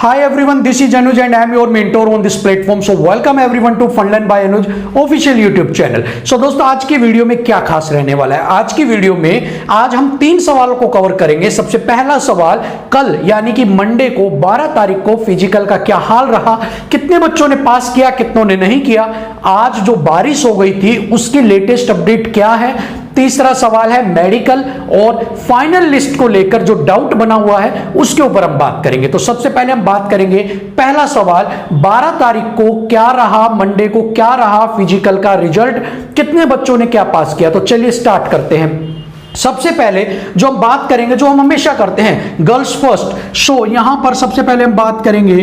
Hi everyone, this is Anuj and I am your mentor on this platform. So welcome everyone to Funlearn by Anuj official YouTube channel. So दोस्तों आज की video में क्या खास रहने वाला है? आज की वीडियो में आज हम 3 सवालों को कवर करेंगे। सबसे पहला सवाल, कल यानी कि मंडे को 12 तारीख को फिजिकल का क्या हाल रहा, कितने बच्चों ने पास किया, कितनों ने नहीं किया, आज जो बारिश हो गई थी उसकी लेटेस्ट अपडेट क्या है। तीसरा सवाल है मेडिकल और फाइनल लिस्ट को लेकर जो डाउट बना हुआ है उसके ऊपर हम बात करेंगे। तो सबसे पहले हम बात करेंगे पहला सवाल, 12 तारीख को क्या रहा, मंडे को क्या रहा फिजिकल का रिजल्ट, कितने बच्चों ने क्या पास किया। तो चलिए स्टार्ट करते हैं। सबसे पहले जो हम बात करेंगे, जो हम हमेशा करते हैं, गर्ल्स फर्स्ट। सो यहां पर सबसे पहले हम बात करेंगे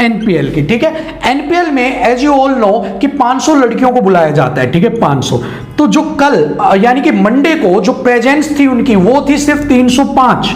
एनपीएल की। ठीक है, एनपीएल में एज यू ऑल नो कि 500 लड़कियों को बुलाया जाता है। ठीक है, 500। तो जो कल यानी कि मंडे को जो प्रेजेंस थी उनकी वो थी सिर्फ 305।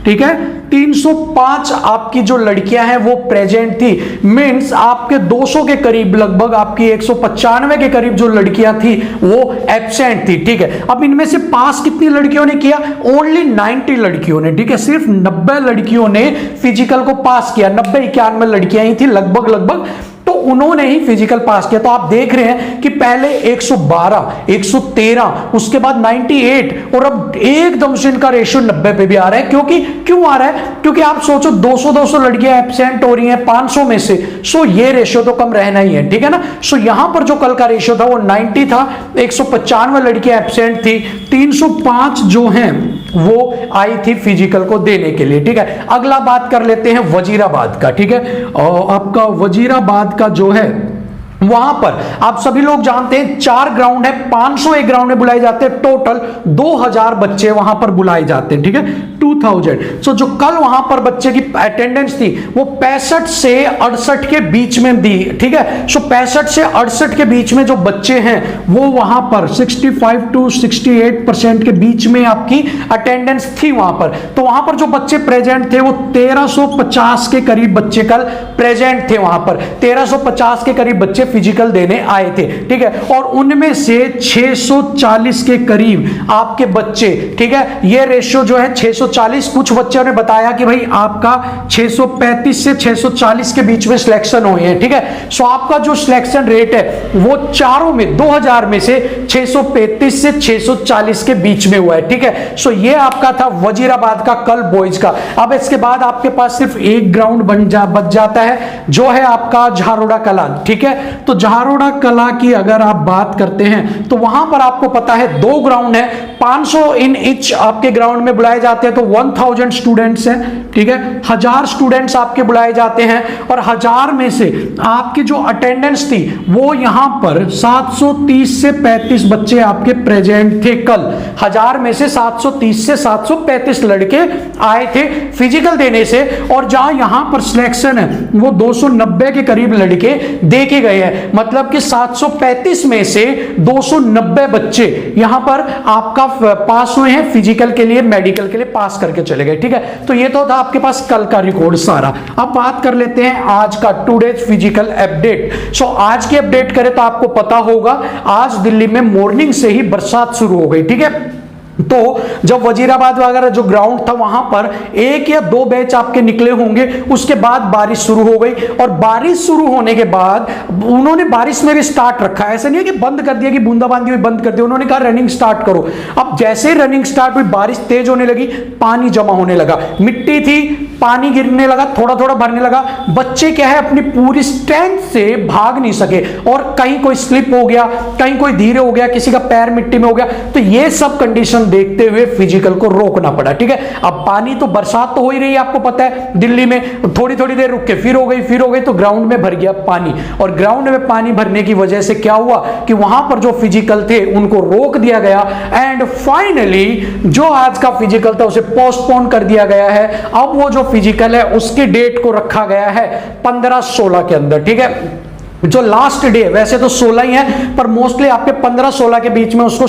ठीक है, 305 आपकी जो लड़कियां हैं वो प्रेजेंट थी। मींस आपके 200 के करीब, लगभग आपकी 195 के करीब जो लड़कियां थी वो एब्सेंट थी। ठीक है, अब इनमें से पास कितनी लड़कियों ने किया? ओनली 90 लड़कियों ने। ठीक है, सिर्फ 90 लड़कियों ने फिजिकल को पास किया। 90-91 लड़कियां ही थी लगभग, तो उन्होंने ही फिजिकल पास किया। तो आप देख रहे हैं कि पहले 112, 113, उसके बाद 98 और अब एकदम से इनका रेशियो 90 पे भी आ रहा है। क्यों आ रहा है? क्योंकि आप सोचो 200 लड़कियां एब्सेंट हो रही हैं 500 में से, सो ये रेशियो तो कम रहना ही है। ठीक है ना। सो यहां पर जो कल का रेशियो था वो 90 था, 195 लड़कियां एब्सेंट थी, 305 जो हैं वो आई थी फिजिकल को देने के लिए। ठीक है, अगला बात कर लेते हैं वजीराबाद का। ठीक है, और आपका वजीराबाद का जो है वहां पर आप सभी लोग जानते हैं 4 ग्राउंड है, 500 एक ग्राउंड में बुलाए जाते हैं, टोटल 2000 बच्चे वहां पर बुलाए जाते हैं। ठीक है, 2000। सो जो कल वहां पर बच्चे की अटेंडेंस थी वो 65 से 68 के बीच में दी। ठीक है, सो 65 से 68 के बीच में जो बच्चे हैं वो वहां पर 65 to 68% के बीच में आपकी अटेंडेंस थी वहां पर। तो वहां पर जो बच्चे प्रेजेंट थे वो 1350 के करीब बच्चे कल प्रेजेंट थे वहां पर। 1350 के करीब बच्चे फिजिकल देने आए थे। ठीक है, और उनमें से 640 के करीब आपके बच्चे, ठीक है, ये रेशियो जो है 640, कुछ बच्चों ने बताया कि भाई आपका 635 से 640 के बीच में सिलेक्शन हुए हैं। ठीक है, सो आपका जो सिलेक्शन रेट है वो चारों में 2000 में से 635 से 640 के बीच में हुआ है। ठीक है, सो ये आपका था वजीराबाद का कल बॉयज का। अब इसके बाद आपके पास सिर्फ एक ग्राउंड बच जाता है जो है आपका झारोड़ा कला। ठीक है, तो झारोड़ा कला की अगर आप बात करते हैं तो वहां पर आपको पता है 2 ग्राउंड है, 500 इन ईच आपके ग्राउंड में बुलाए जाते हैं, तो 1000 स्टूडेंट्स हैं। ठीक है, 1000 स्टूडेंट्स आपके बुलाए जाते हैं और 1000 में से आपकी जो अटेंडेंस थी वो यहां पर 730 से 35 बच्चे आपके प्रेजेंट थे कल। 1000 में से 730 से 735 लड़के आए थे फिजिकल देने से, और जहां यहां पर सिलेक्शन है वो 290 के करीब लड़के देखे गए हैं। मतलब कि 735 में से 290 बच्चे यहां पर आपका पास हुए हैं फिजिकल के लिए, मेडिकल के लिए पास करके चले गए। ठीक है, तो ये तो था आपके पास कल का रिकॉर्ड सारा। अब बात कर लेते हैं आज का टुडेज फिजिकल अपडेट। सो आज की अपडेट करें तो आपको पता होगा आज दिल्ली में मॉर्निंग से ही बरसात शुरू हो गई। ठीक है, तो जब वजीराबाद वगैरह जो ग्राउंड था वहां पर 1 या 2 बैच आपके निकले होंगे, उसके बाद बारिश शुरू हो गई, और बारिश शुरू होने के बाद उन्होंने बारिश में भी स्टार्ट रखा। ऐसा नहीं है कि बंद कर दिया, कि बूंदाबांदी में बंद कर दिया, उन्होंने कहा रनिंग स्टार्ट करो। अब जैसे रनिंग स्टार्ट हुई बारिश तेज होने लगी, पानी जमा होने लगा, मिट्टी थी, पानी गिरने लगा, थोड़ा थोड़ा भरने लगा। बच्चे क्या है अपनी पूरी स्ट्रेंथ से भाग नहीं सके, और कहीं कोई स्लिप हो गया, कहीं कोई धीरे हो गया, किसी का पैर मिट्टी में हो गया। तो ये सब कंडीशन देखते हुए फिजिकल को रोकना पड़ा। ठीक है, अब पानी तो बरसात तो हो ही रही है, आपको पता है दिल्ली में, थोड़ी थोड़ी देर रुक के फिर हो गई, तो ग्राउंड में भर गया पानी। और ग्राउंड में पानी भरने की वजह से क्या हुआ कि वहां पर जो फिजिकल थे उनको रोक दिया गया, एंड फाइनली जो आज का फिजिकल था उसे पोस्टपोन कर दिया गया है। अब वो जो फिजिकल है उसकी डेट को रखा गया है 15-16 के अंदर। ठीक है, जो लास्ट डे, वैसे तो 16 ही है पर मोस्टली आपके 15-16 के बीच में उसको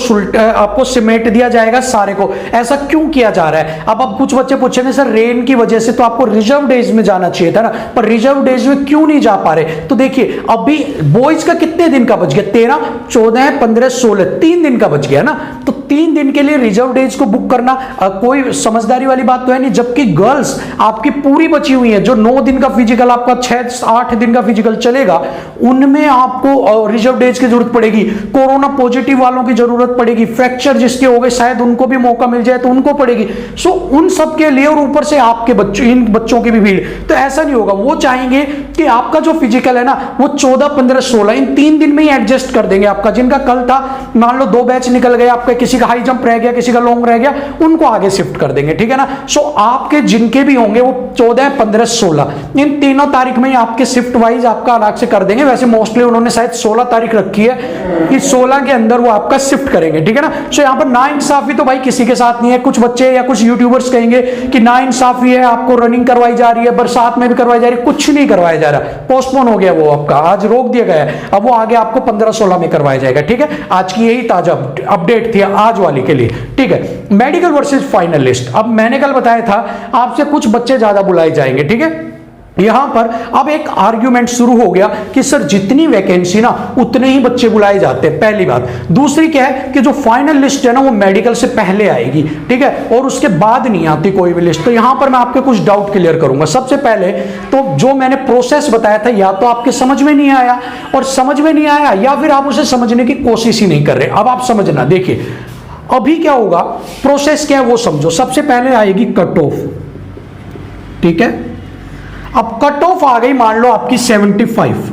आपको सिमेट दिया जाएगा सारे को। ऐसा क्यों किया जा रहा है? अब कुछ बच्चे पूछेंगे सर रेन की वजह से तो आपको रिजर्व डेज में जाना चाहिए था ना, पर रिजर्व डेज में क्यों नहीं जा पा रहे? तो देखिए अभी बॉयज का कितने दिन का बच गया? 13, 14, 15, 16, 3 दिन का बच गया ना। तो 3 दिन के लिए रिजर्व डेज को बुक करना कोई समझदारी वाली बात तो है नहीं, जबकि गर्ल्स आपकी पूरी बची हुई है। जो 9 दिन का फिजिकल आपका 6-8 दिन का फिजिकल चलेगा, उनमें आपको रिजर्व डेज की जरूरत पड़ेगी, कोरोना पॉजिटिव वालों की जरूरत पड़ेगी, फ्रैक्चर जिसके हो गए शायद उनको भी मौका मिल जाए तो उनको पड़ेगी। सो उन सब के लिए, और ऊपर से आपके बच्चों, इन बच्चों की भी भीड़, तो ऐसा नहीं होगा। वो चाहेंगे कि आपका जो फिजिकल है ना वो 14, 15, 16 इन 3 दिन में ही एडजस्ट कर देंगे आपका। जिनका कल था, मान लो 2 बैच निकल गए आपके, किसी का हाई जंप रह गया, किसी का लॉन्ग रह गया, उनको आगे शिफ्ट कर देंगे, ठीक है ना। सो आपके जिनके भी होंगे वो 14, 15, 16 इन तीनों तारीख में ही आपके शिफ्ट वाइज आपका अलग से कर देंगे। वैसे मोस्टली उन्होंने शायद 16 तारीख रखी है कि 16 के अंदर वो आपका शिफ्ट करेंगे, ठीक है ना। सो यहाँ पर नाइंसाफी तो भाई किसी के साथ नहीं है। कुछ बच्चे या कुछ यूट्यूबर्स कहेंगे कि नाइंसाफी है, आपको रनिंग करवाई जा रही है, बरसात में भी करवाई जा रही है। कुछ नहीं करवाया जा रहा, पोस्टपोन हो गया वो आपका, आज रोक दिया गया है। अब वो आगे आपको 15-16 में करवाया जाएगा, ठीक है। आज की यही ताजा अपडेट थी आज वाली के लिए, ठीक है। मेडिकल वर्सेस फाइनल लिस्ट, अब मैंने कल बताया था आपसे कुछ बच्चे ज्यादा बुलाए जाएंगे, ठीक है। यहां पर अब एक आर्ग्यूमेंट शुरू हो गया कि सर जितनी वैकेंसी ना उतने ही बच्चे बुलाए जाते हैं, पहली बात। दूसरी क्या है कि जो फाइनल लिस्ट है ना वो मेडिकल से पहले आएगी, ठीक है, और उसके बाद नहीं आती कोई भी लिस्ट। तो यहां पर मैं आपके कुछ डाउट क्लियर करूंगा। सबसे पहले तो जो मैंने प्रोसेस बताया था, या तो आपके समझ में नहीं आया, और समझ में नहीं आया, या फिर आप उसे समझने की कोशिश ही नहीं कर रहे। अब आप समझना, देखिए अभी क्या होगा, प्रोसेस क्या है वो समझो। सबसे पहले आएगी कट ऑफ, ठीक है। अब कट ऑफ आ गई मान लो आपकी 75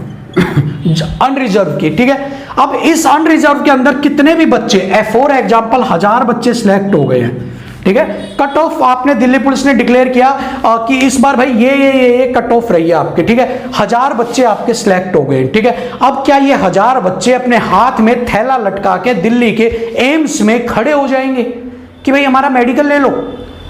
अनरिजर्व की, ठीक है। अब इस अनरिजर्व के अंदर कितने भी बच्चे, फॉर एग्जांपल 1000 बच्चे सिलेक्ट हो गए हैं, ठीक है। कट ऑफ आपने, दिल्ली पुलिस ने डिक्लेयर किया कि इस बार भाई ये कट ऑफ रही है आपके, ठीक है। 1000 बच्चे आपके सिलेक्ट हो गए, ठीक है। अब क्या ये 1000 बच्चे अपने हाथ में थैला लटका के दिल्ली के एम्स में खड़े हो जाएंगे कि भाई हमारा मेडिकल ले लो?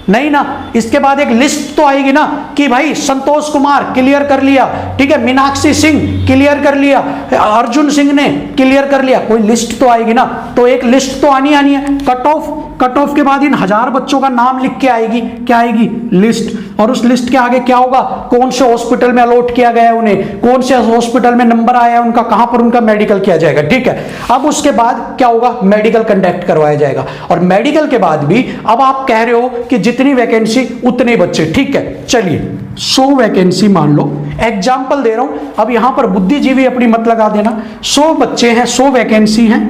नहीं ना। इसके बाद एक लिस्ट तो आएगी ना कि भाई संतोष कुमार क्लियर कर लिया, ठीक है, मीनाक्षी सिंह क्लियर कर लिया, अर्जुन सिंह ने क्लियर कर लिया, कोई लिस्ट तो आएगी ना। तो एक लिस्ट तो आनी है। कट ऑफ के बाद इन 1000 बच्चों का नाम लिख के आएगी, क्या आएगी? लिस्ट। और उस लिस्ट के आगे क्या होगा, कौन से हॉस्पिटल में अलॉट किया गया है उन्हें, कौन से हॉस्पिटल में नंबर आया है उनका, कहां पर उनका मेडिकल किया जाएगा, ठीक है। अब उसके बाद क्या होगा, मेडिकल कंडक्ट करवाया जाएगा। और मेडिकल के बाद भी अब आप कह रहे हो कि जितनी वैकेंसी उतने बच्चे, ठीक है। चलिए 100 वैकेंसी मान लो, एग्जाम्पल दे रहा हूं। अब यहां पर बुद्धिजीवी अपनी मत लगा देना। 100 बच्चे हैं, 100 वैकेंसी हैं,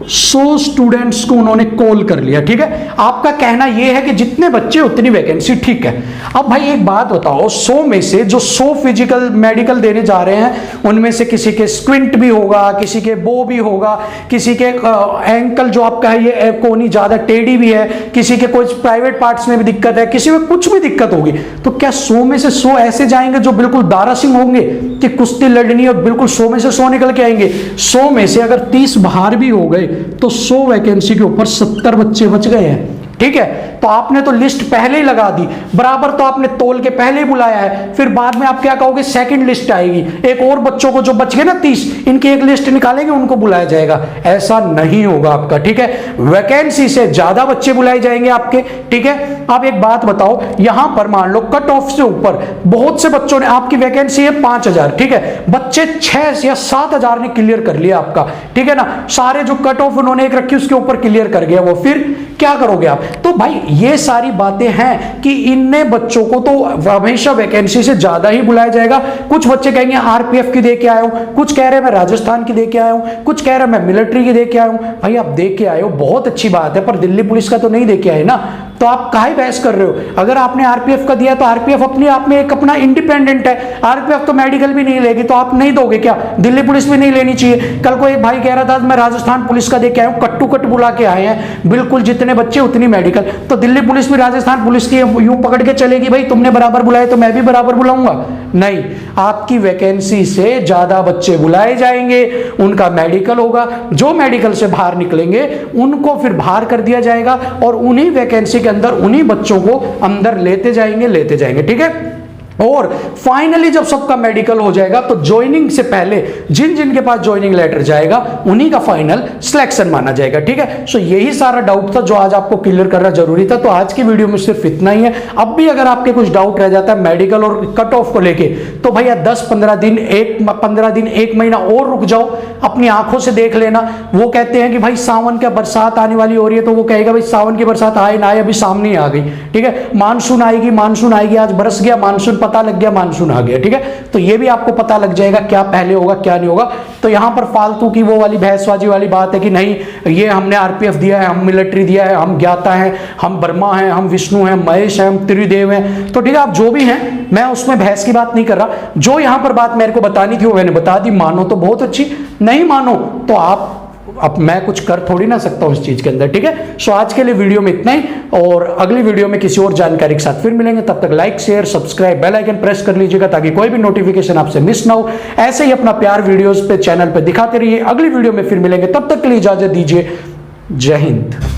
100 स्टूडेंट्स को उन्होंने कॉल कर लिया, ठीक है। आपका कहना यह है कि जितने बच्चे उतनी वैकेंसी, ठीक है। अब भाई एक बात बताओ, 100 में से जो 100 फिजिकल मेडिकल देने जा रहे हैं उनमें से किसी के स्क्विंट भी होगा, किसी के बो भी होगा, किसी के एंकल जो आपका है ये कोनी ज्यादा टेढ़ी भी है, किसी के कुछ प्राइवेट पार्ट्स में भी दिक्कत है, किसी में कुछ भी दिक्कत होगी। तो क्या 100 में से 100 ऐसे जाएंगे जो बिल्कुल दारा सिंह होंगे कि कुश्ती लड़नी और बिल्कुल 100 में से 100 निकल के आएंगे? 100 में से अगर 30 बाहर भी हो गए तो 100 वैकेंसी के ऊपर 70 बच्चे बच गए हैं, ठीक है। तो आपने तो लिस्ट पहले ही लगा दी, बराबर तो आपने तोल के पहले ही बुलाया है। फिर बाद में आप क्या कहोगे, सेकंड लिस्ट आएगी, एक और बच्चों को जो बच गए ना 30, इनकी एक लिस्ट निकालेंगे, उनको बुलाया जाएगा। ऐसा नहीं होगा आपका, ठीक है। वैकेंसी से ज्यादा बच्चे बुलाए जाएंगे आपके, ठीक है। आप एक बात बताओ, यहां पर मान लो कट ऑफ से ऊपर बहुत से बच्चों ने, आपकी वैकेंसी है 5000, ठीक है, बच्चे 6 या 7000 ने क्लियर कर लिया आपका, ठीक है ना। सारे जो कट ऑफ उन्होंने एक रखी उसके ऊपर क्लियर कर गया वो, फिर क्या करोगे आप? तो भाई ये सारी बातें हैं कि इनने बच्चों को तो हमेशा वैकेंसी से ज्यादा ही बुलाया जाएगा। कुछ बच्चे कहेंगे आरपीएफ की दे के आया हूं, कुछ कह रहे हैं मैं राजस्थान की दे के आया हूं, कुछ कह रहे हैं मैं मिलिट्री की दे के आया हूं। भाई आप दे के आए हो, बहुत अच्छी बात है, पर दिल्ली पुलिस का तो नहीं दे के आए ना। तो आप काहे बहस कर रहे हो? अगर आपने आरपीएफ का दिया तो आरपीएफ अपने आप में एक अपना इंडिपेंडेंट है, आरपीएफ तो मेडिकल भी नहीं लेगी, तो आप नहीं दोगे क्या? दिल्ली पुलिस भी नहीं लेनी चाहिए? कल को एक भाई कह रहा था मैं राजस्थान पुलिस का दे के आया हूं, कट्टू कट बुला के आए हैं, बिल्कुल जितने बच्चे उतनी मेडिकल। तो दिल्ली पुलिस भी राजस्थान पुलिस की यूं पकड़ के चलेगी, भाई तुमने बराबर बुलाए तो मैं भी बराबर बुलाऊंगा? नहीं, आपकी वैकेंसी से ज्यादा बच्चे बुलाए जाएंगे, उनका मेडिकल होगा, जो मेडिकल से बाहर निकलेंगे उनको फिर बाहर कर दिया जाएगा, और उन्हीं वैकेंसी के अंदर उन्हीं बच्चों को अंदर लेते जाएंगे, ठीक है। और फाइनली जब सबका मेडिकल हो जाएगा तो ज्वाइनिंग से पहले जिन जिन के पास ज्वाइनिंग लेटर जाएगा उन्हीं का फाइनल सिलेक्शन माना जाएगा। ठीक है, सो यही सारा डाउट था जो आज आपको क्लियर करना जरूरी था। तो आज की वीडियो में सिर्फ इतना ही है। अब भी अगर आपके कुछ डाउट रह जाता है मेडिकल और कट ऑफ को लेके, तो भैया 10-15 दिन 1 महीना और रुक जाओ, अपनी आंखों से देख लेना। वो कहते हैं कि भाई सावन का बरसात आने वाली हो रही है, तो वो कहेगा भाई सावन की बरसात आए ना आए, अभी सामने ही आ गई। ठीक है, मानसून आएगी, मानसून आएगी, आज बरस गया मानसून, पता लग गया मानसून आ गया। ठीक है, तो ये भी आपको पता लग जाएगा क्या पहले होगा क्या नहीं होगा। तो यहां पर फालतू की वो वाली बहसबाजी वाली बात है कि नहीं ये हमने आरपीएफ दिया है, हम मिलिट्री दिया है, हम ज्ञाता हैं, हम ब्रह्मा हैं, हम विष्णु हैं, महेश हैं, हम त्रिदेव हैं। तो ठीक है, आप जो भी हैं, मैं उसमें बहस की बात नहीं कर रहा। जो यहां पर बात मेरे को बतानी थी वो मैंने बता दी। मानो तो बहुत अच्छी, नहीं मानो तो आप अब मैं कुछ कर थोड़ी ना सकता हूं इस चीज के अंदर। ठीक है, सो आज के लिए वीडियो में इतना ही, और अगली वीडियो में किसी और जानकारी के साथ फिर मिलेंगे। तब तक like share subscribe bell icon press कर लीजिएगा ताकि कोई भी नोटिफिकेशन आपसे मिस ना हो। ऐसे ही अपना प्यार वीडियोस पे चैनल पे दिखाते रहिए। अगली वीडियो में फिर मिलेंगे, तब तक के लिए इजाजत दीजिए। जय हिंद।